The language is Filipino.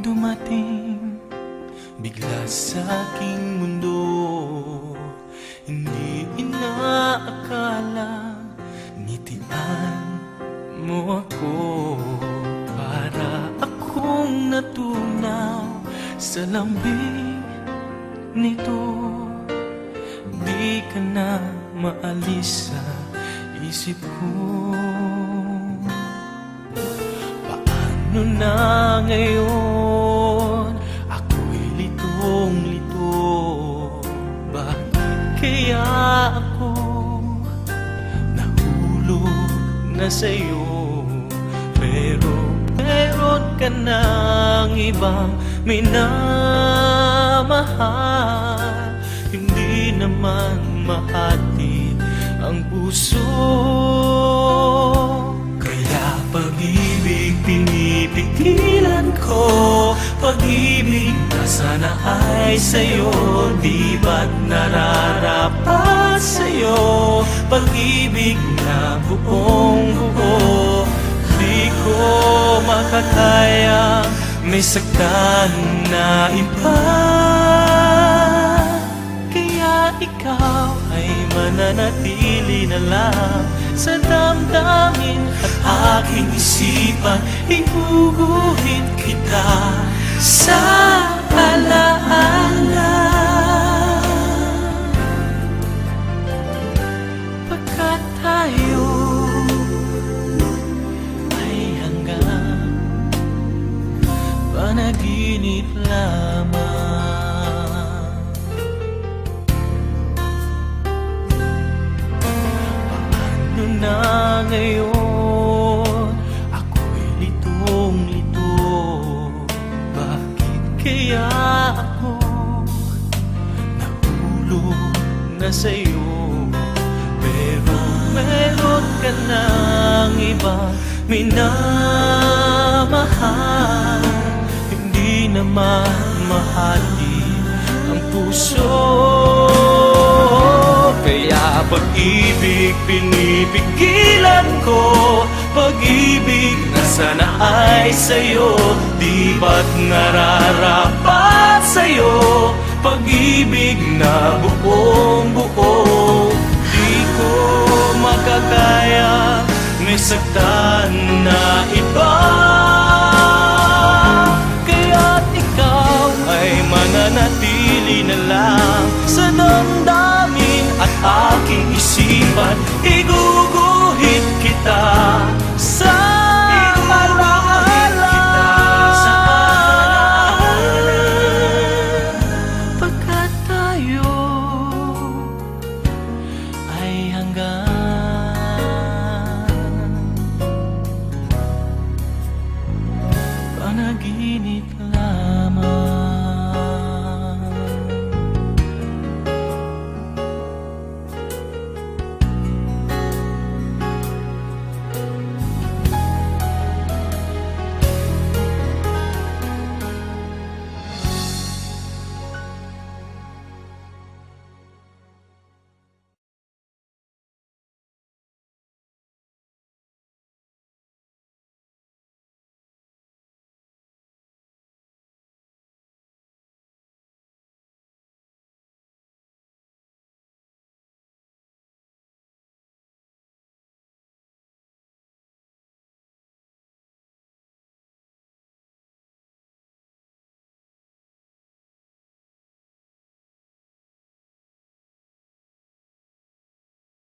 dumating bigla sa aking mundo. Hindi inaakala ngitian mo ako. Para akong natunaw sa lambing nito. Di ka na maalis sa isip ko. Paano na ngayon? Ako'y litong-lito. Bakit kaya ako nahulog na sa'yo? Pero meron ka ng ibang minamahal. Hindi naman mahatid ang puso. Kaya pag-ibig pinipigilan ko. Pag-ibig na sana ay sa'yo. Di ba't nararapat sa'yo? Pag-ibig na buong buo. Di ko makakaya may saktan na iba. Kaya ikaw ay mananatili na lang sa damdamin at aking isipan. Iguguhit kita sa alaala. Pagkat tayo ay hanggang panaginip lamang. Paano na ngayon? Ako'y litong-lito. Bakit kaya ako nahulog na sa'yo? Pero meron ka ng ibang minamahal. Hindi naman mahatid ang puso. Kaya pag-ibig pinipigilan ko. Pag-ibig na sana ay sa'yo. Di ba't nararapat sa'yo? Pag-ibig na buong buo. Di ko makakaya may saktan na iba. Kaya't ikaw ay mananatili na lang sa damdamin at aking isipan. Iguguhit kita sa alaala. Pagkat tayo ay hanggang panaginip lang.